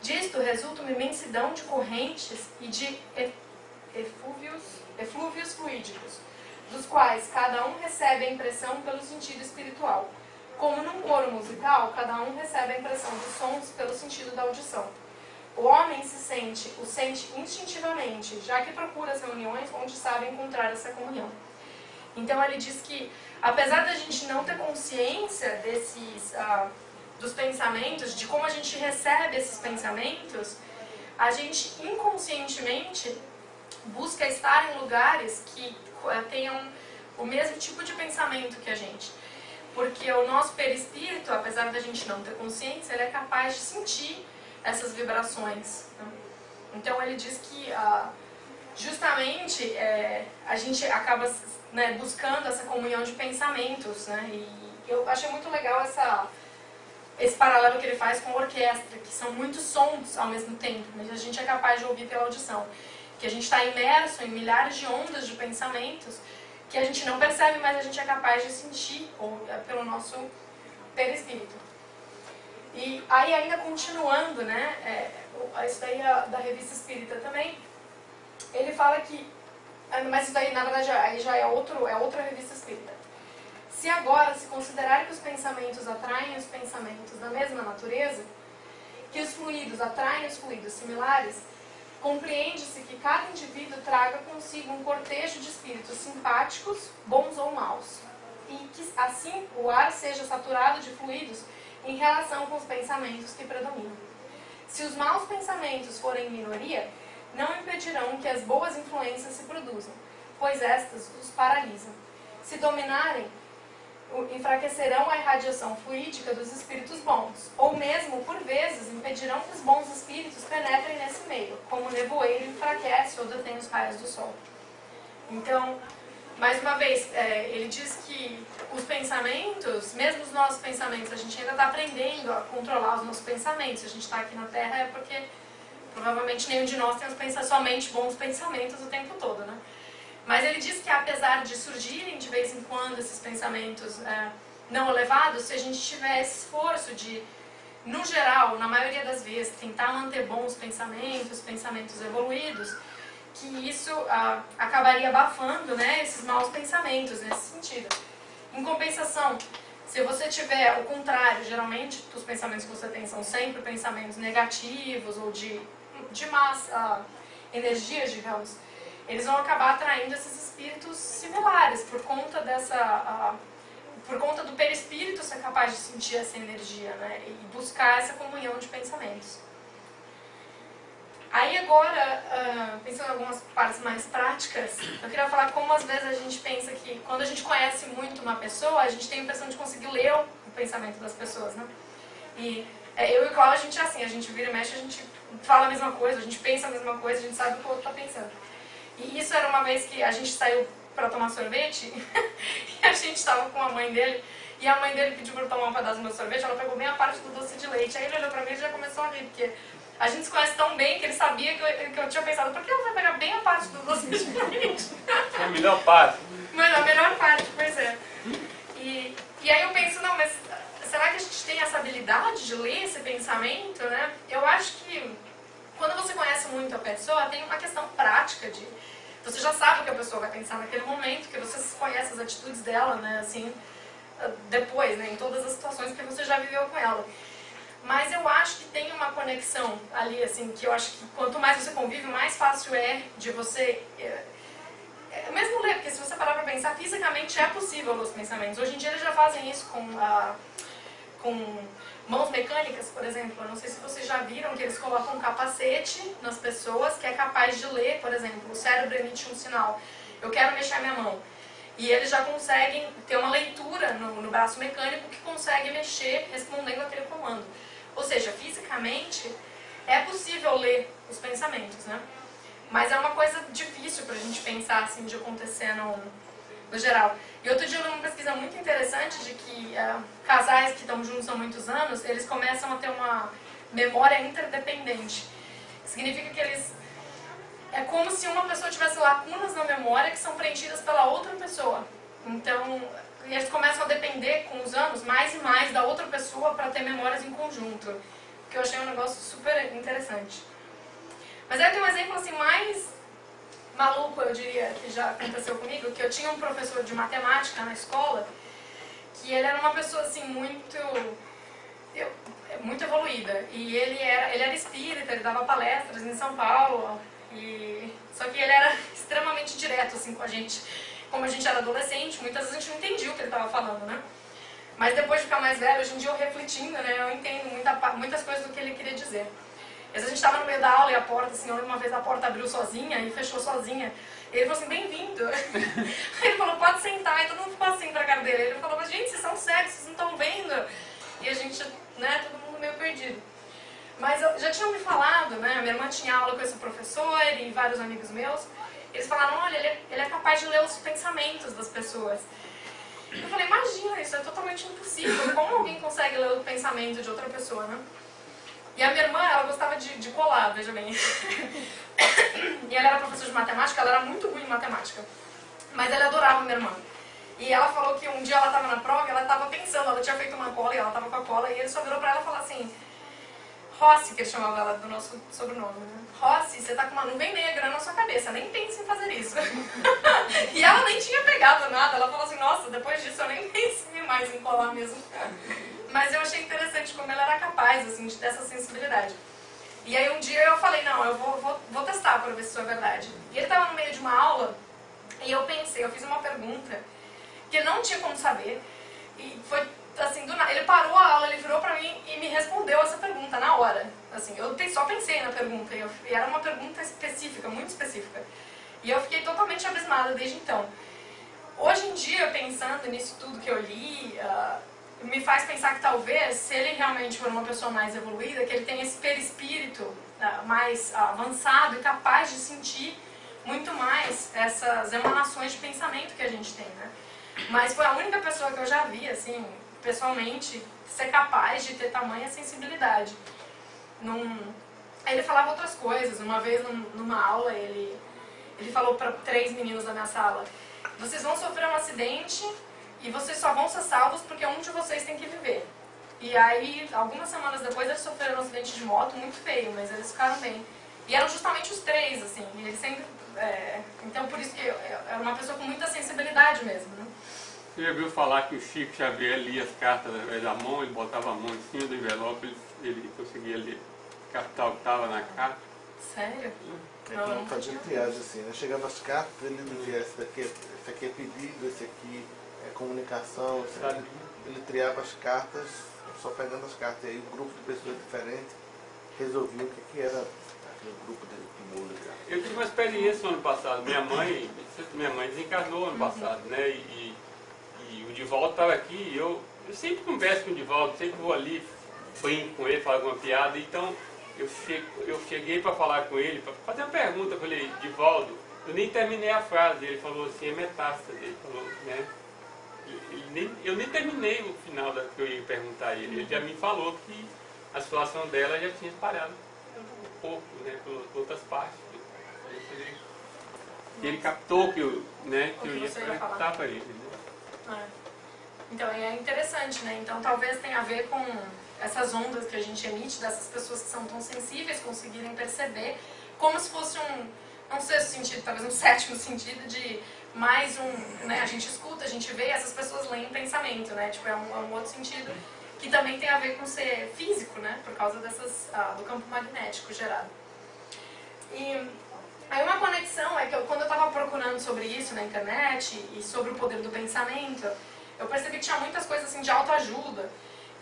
Disto resulta uma imensidão de correntes e de eflúvios fluídicos, dos quais cada um recebe a impressão pelo sentido espiritual. Como num coro musical, cada um recebe a impressão dos sons pelo sentido da audição. O homem o sente instintivamente, já que procura as reuniões onde sabe encontrar essa comunhão. Então ele diz que, apesar da gente não ter consciência dos pensamentos, de como a gente recebe esses pensamentos, a gente inconscientemente busca estar em lugares que tenham o mesmo tipo de pensamento que a gente. Porque o nosso perispírito, apesar da gente não ter consciência, ele é capaz de sentir essas vibrações. Então ele diz que justamente a gente acaba, né, buscando essa comunhão de pensamentos, né? E eu achei muito legal esse paralelo que ele faz com a orquestra, que são muitos sons ao mesmo tempo, mas a gente é capaz de ouvir pela audição. Que a gente está imerso em milhares de ondas de pensamentos que a gente não percebe, mas a gente é capaz de sentir pelo nosso perispírito. E aí, ainda continuando, né, isso daí é da Revista Espírita também, ele fala que, mas isso daí na verdade aí já é outra Revista Espírita. Se agora se considerar que os pensamentos atraem os pensamentos da mesma natureza, que os fluidos atraem os fluidos similares, compreende-se que cada indivíduo traga consigo um cortejo de espíritos simpáticos, bons ou maus, e que assim o ar seja saturado de fluidos em relação com os pensamentos que predominam. Se os maus pensamentos forem minoria, não impedirão que as boas influências se produzam, pois estas os paralisam. Se dominarem, enfraquecerão a irradiação fluídica dos espíritos bons, ou mesmo, por vezes, impedirão que os bons espíritos penetrem nesse meio, como o nevoeiro enfraquece ou detém os raios do sol. Então, mais uma vez, ele diz que os pensamentos, mesmo os nossos pensamentos, a gente ainda está aprendendo a controlar os nossos pensamentos. Se a gente está aqui na Terra é porque provavelmente nenhum de nós tem somente bons pensamentos o tempo todo, né? Mas ele diz que apesar de surgirem de vez em quando esses pensamentos não elevados, se a gente tiver esse esforço de, no geral, na maioria das vezes, tentar manter bons pensamentos evoluídos, que isso acabaria abafando, né, esses maus pensamentos nesse sentido. Em compensação, se você tiver o contrário, geralmente os pensamentos que você tem são sempre pensamentos negativos ou de más energias, digamos, eles vão acabar atraindo esses espíritos similares por conta do perispírito ser capaz de sentir essa energia, né, e buscar essa comunhão de pensamentos. Aí agora, pensando em algumas partes mais práticas, eu queria falar como às vezes a gente pensa que quando a gente conhece muito uma pessoa, a gente tem a impressão de conseguir ler o pensamento das pessoas, né? E eu e o Cláudio, a gente é assim, a gente vira e mexe, a gente fala a mesma coisa, a gente pensa a mesma coisa, a gente sabe o que o outro está pensando. E isso era uma vez que a gente saiu para tomar sorvete e a gente estava com a mãe dele e a mãe dele pediu para eu tomar um pedaço do meu sorvete, ela pegou bem a parte do doce de leite, aí ele olhou para mim e já começou a rir, porque a gente se conhece tão bem que ele sabia que eu tinha pensado, por que ela vai pegar bem a parte do doce de leite? É a melhor parte. Mas a melhor parte, pois é. E aí eu penso, não, mas será que a gente tem essa habilidade de ler esse pensamento, né? Eu acho que quando você conhece muito a pessoa, tem uma questão prática de... Você já sabe o que a pessoa vai pensar naquele momento, que você conhece as atitudes dela, né, assim, depois, né, em todas as situações que você já viveu com ela. Mas eu acho que tem uma conexão ali, assim, que eu acho que quanto mais você convive, mais fácil é de você... mesmo ler, porque se você parar para pensar, fisicamente é possível ler os pensamentos. Hoje em dia eles já fazem isso com com mãos mecânicas, por exemplo. Eu não sei se vocês já viram que eles colocam um capacete nas pessoas que é capaz de ler, por exemplo, o cérebro emite um sinal, eu quero mexer a minha mão. E eles já conseguem ter uma leitura no braço mecânico que consegue mexer respondendo aquele comando. Ou seja, fisicamente é possível ler os pensamentos, né? Mas é uma coisa difícil pra gente pensar assim de acontecer no geral. E outro dia eu li uma pesquisa muito interessante de que casais que estão juntos há muitos anos, eles começam a ter uma memória interdependente. Significa que eles... É como se uma pessoa tivesse lacunas na memória que são preenchidas pela outra pessoa. Então, eles começam a depender com os anos mais e mais da outra pessoa para ter memórias em conjunto. Que eu achei um negócio super interessante. Mas aí tem um exemplo assim mais maluco, eu diria, que já aconteceu comigo, que eu tinha um professor de matemática na escola, que ele era uma pessoa assim muito evoluída. E ele era espírita, ele dava palestras em São Paulo, só que ele era extremamente direto assim com a gente. Como a gente era adolescente, muitas vezes a gente não entendia o que ele estava falando, né? Mas depois de ficar mais velho, hoje em dia eu refletindo, né, eu entendo muitas coisas do que ele queria dizer. Às vezes a gente estava no meio da aula e a porta, assim, eu lembro uma vez a porta abriu sozinha e fechou sozinha. E ele falou assim, bem-vindo. Aí ele falou, pode sentar. E todo mundo ficou assim pra cara dele. Ele falou, mas gente, vocês são cegos, vocês não estão vendo. E a gente, né, todo mundo meio perdido. Mas já tinham me falado, né, minha irmã tinha aula com esse professor e vários amigos meus. Eles falaram, olha, ele é capaz de ler os pensamentos das pessoas. Eu falei, imagina, isso é totalmente impossível. Como alguém consegue ler o pensamento de outra pessoa, né? E a minha irmã, ela gostava de colar, veja bem. E ela era professora de matemática, ela era muito ruim em matemática. Mas ela adorava minha irmã. E ela falou que um dia ela estava na prova e ela estava pensando, ela tinha feito uma cola e ela estava com a cola, e ele só virou pra ela e falou assim, Rossi, que ele chamava ela do nosso sobrenome, né? Rossi, você tá com uma nuvem negra na sua cabeça, nem pense em fazer isso. E ela nem tinha pegado nada, ela falou assim, nossa, depois disso eu nem pensei mais em colar mesmo. Mas eu achei interessante como ela era capaz, assim, de ter essa sensibilidade. E aí um dia eu falei, não, eu vou testar para ver se isso é verdade. E ele estava no meio de uma aula, e eu pensei, eu fiz uma pergunta, que ele não tinha como saber, e foi assim, do nada, ele parou a aula, ele virou pra mim e me respondeu essa pergunta na hora. Assim, eu só pensei na pergunta, e era uma pergunta específica, muito específica. E eu fiquei totalmente abismada desde então. Hoje em dia, pensando nisso tudo que eu li, me faz pensar que talvez, se ele realmente for uma pessoa mais evoluída, que ele tenha esse perispírito mais avançado e capaz de sentir muito mais essas emanações de pensamento que a gente tem, né? Mas foi a única pessoa que eu já vi, assim, pessoalmente, ser capaz de ter tamanha sensibilidade. Aí ele falava outras coisas. Uma vez, numa aula, ele falou para 3 meninos da minha sala, vocês vão sofrer um acidente e vocês só vão ser salvos porque um de vocês tem que viver. E aí, algumas semanas depois, eles sofreram um acidente de moto muito feio, mas eles ficaram bem. E eram justamente os 3, assim, e ele sempre... então, por isso que eu era uma pessoa com muita sensibilidade mesmo, né? Você já viu falar que o Chico Xavier lia as cartas através da mão, ele botava a mão em cima do envelope, ele conseguia ler, captar o que estava na carta? Sério? Não, fazia triagem assim, né? Chegava as cartas, ele dizia, esse aqui é pedido, esse aqui é comunicação, sabe? Ele triava as cartas, só pegando as cartas, e aí um grupo de pessoas diferentes resolvia o que era aquele grupo de música. Eu tive uma experiência no ano passado, minha mãe desencarnou ano passado, né? E o Divaldo estava aqui, e eu sempre converso com o Divaldo, sempre vou ali, brinco com ele, falo alguma piada, então eu cheguei para falar com ele, para fazer uma pergunta, eu falei, Divaldo, eu nem terminei a frase, ele falou assim, é metástase, ele falou, né? Eu nem terminei o final que eu ia perguntar a ele, ele já me falou que a situação dela já tinha espalhado um pouco, né, por outras partes. E ele captou que eu ia perguntar para ele. Né? Então, é interessante, né? Então, talvez tenha a ver com essas ondas que a gente emite, dessas pessoas que são tão sensíveis, conseguirem perceber, como se fosse um sexto sentido, talvez um sétimo sentido de mais né? A gente escuta, a gente vê, essas pessoas leem pensamento, né? Tipo, é um outro sentido que também tem a ver com ser físico, né? Por causa do campo magnético gerado. E aí uma conexão é que quando eu estava procurando sobre isso na internet e sobre o poder do pensamento, eu percebi que tinha muitas coisas assim de autoajuda.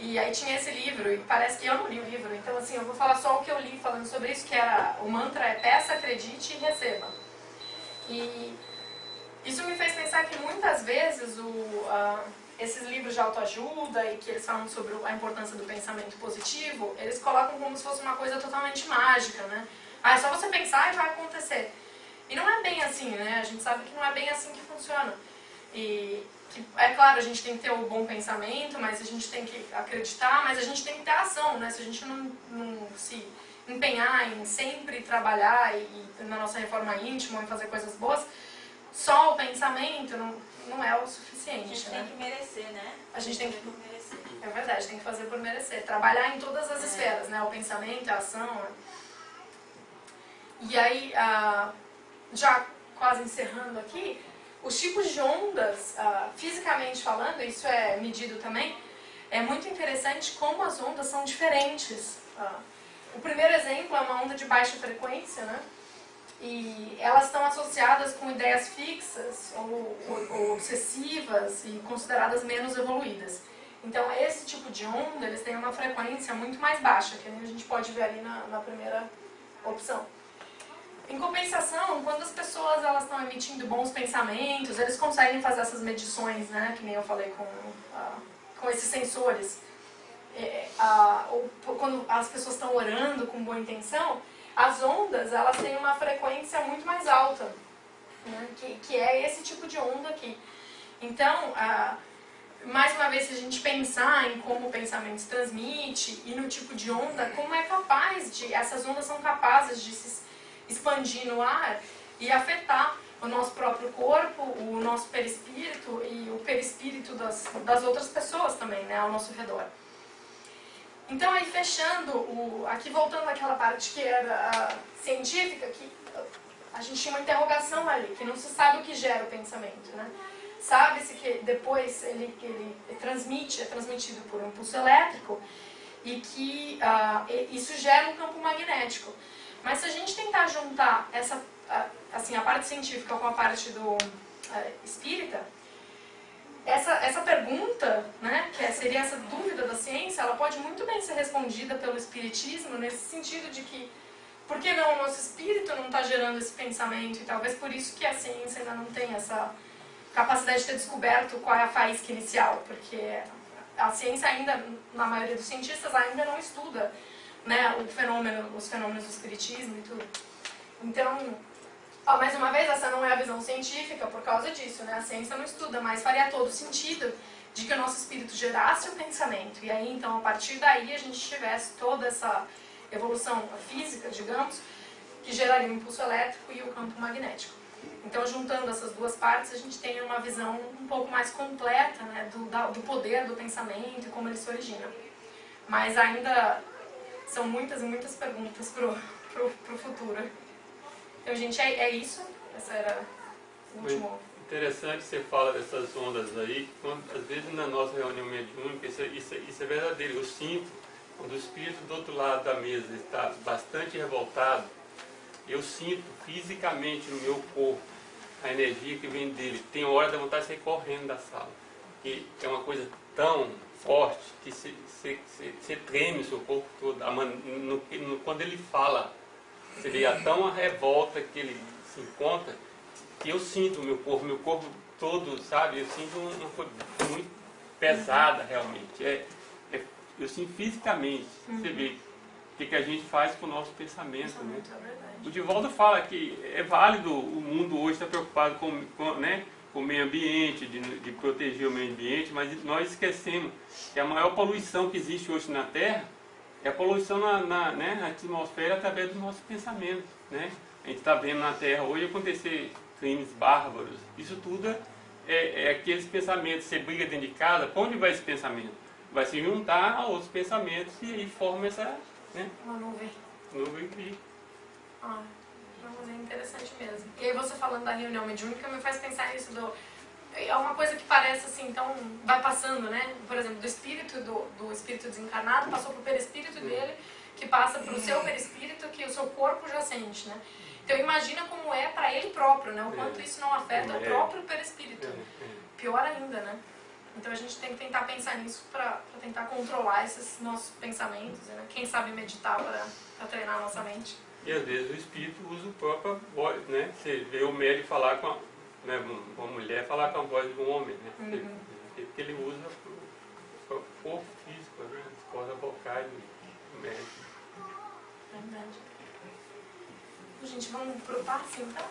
E aí tinha esse livro, e parece que eu não li o livro, então assim, eu vou falar só o que eu li falando sobre isso, que era, o mantra é peça, acredite e receba. E isso me fez pensar que muitas vezes esses livros de autoajuda e que eles falam sobre a importância do pensamento positivo, eles colocam como se fosse uma coisa totalmente mágica, né? Ah, é só você pensar e vai acontecer. E não é bem assim, né? A gente sabe que não é bem assim que funciona. E que, é claro, a gente tem que ter o bom pensamento, mas a gente tem que acreditar, mas a gente tem que ter ação, né? Se a gente não se empenhar em sempre trabalhar e na nossa reforma íntima, em fazer coisas boas, só o pensamento não é o suficiente. A gente né? tem que merecer, né? A gente tem que merecer. É verdade, tem que fazer por merecer. Trabalhar em todas as esferas, né? O pensamento, a ação. E aí, já quase encerrando aqui, os tipos de ondas, fisicamente falando, isso é medido também, é muito interessante como as ondas são diferentes. O primeiro exemplo é uma onda de baixa frequência, né? E elas estão associadas com ideias fixas ou obsessivas e consideradas menos evoluídas. Então, esse tipo de onda, eles têm uma frequência muito mais baixa, que a gente pode ver ali na primeira opção. Em compensação, quando as pessoas elas estão emitindo bons pensamentos, eles conseguem fazer essas medições, né, que nem eu falei com esses sensores. Ou quando as pessoas estão orando com boa intenção, as ondas elas têm uma frequência muito mais alta, né, que é esse tipo de onda aqui. Então, mais uma vez, se a gente pensar em como o pensamento se transmite e no tipo de onda, como é capaz de... Essas ondas são capazes de se expandir no ar e afetar o nosso próprio corpo, o nosso perispírito e o perispírito das outras pessoas também, né, ao nosso redor. Então, aí fechando, aqui voltando àquela parte que era científica, que a gente tinha uma interrogação ali, que não se sabe o que gera o pensamento, né? Sabe-se que depois ele é transmitido por um impulso elétrico e que isso gera um campo magnético. Mas se a gente tentar juntar a parte científica com a parte do espírita, essa pergunta, né, que seria essa dúvida da ciência, ela pode muito bem ser respondida pelo espiritismo, nesse sentido de que, por que não o nosso espírito não está gerando esse pensamento? E talvez por isso que a ciência ainda não tem essa capacidade de ter descoberto qual é a faísca inicial, porque a ciência ainda, na maioria dos cientistas, ainda não estuda, né, os fenômenos do espiritismo e tudo. Então, mais uma vez, essa não é a visão científica por causa disso, né? A ciência não estuda, mas faria todo sentido de que o nosso espírito gerasse o pensamento. E aí, então, a partir daí, a gente tivesse toda essa evolução física, digamos, que geraria o impulso elétrico e o campo magnético. Então, juntando essas duas partes, a gente tem uma visão um pouco mais completa, né, do poder do pensamento e como ele se origina. Mas ainda são muitas e muitas perguntas pro futuro. Então, gente, é isso. Essa era o último. Interessante você fala dessas ondas aí, quando, às vezes na nossa reunião mediúnica, isso é verdadeiro. Eu sinto, quando o espírito do outro lado da mesa está bastante revoltado, eu sinto fisicamente no meu corpo a energia que vem dele. Tem hora da vontade de sair correndo da sala. E é uma coisa tão forte que você treme o seu corpo todo. Quando ele fala, você vê tão a revolta que ele se encontra, que eu sinto o meu corpo todo, sabe? Eu sinto uma coisa muito pesada realmente. Eu sinto fisicamente. Você vê o que a gente faz com o nosso pensamento, né? O Divaldo fala que é válido, o mundo hoje está preocupado com o meio ambiente, de proteger o meio ambiente, mas nós esquecemos que a maior poluição que existe hoje na Terra é a poluição na atmosfera através do nosso pensamento, né? A gente está vendo na Terra hoje acontecer crimes bárbaros. Isso tudo é aqueles pensamentos. Você briga dentro de casa, para onde vai esse pensamento? Vai se juntar a outros pensamentos e aí forma essa... né? Uma nuvem. Nuvem que... É interessante mesmo. E aí você falando da reunião mediúnica me faz pensar nisso é uma coisa que parece assim, então vai passando, né? Por exemplo, do espírito do espírito desencarnado passou pro perispírito dele, que passa pro seu perispírito, que o seu corpo já sente, né? Então imagina como é para ele próprio, né? O quanto isso não afeta o próprio perispírito. Pior ainda, né? Então a gente tem que tentar pensar nisso para tentar controlar esses nossos pensamentos, né? Quem sabe meditar para treinar a nossa mente. E às vezes o espírito usa o próprio voz, né? Você vê o médico falar com uma mulher falar com a voz de um homem, né? Porque ele usa o corpo físico, né? As cordas vocais do médico. Verdade. Gente, vamos pro passe então?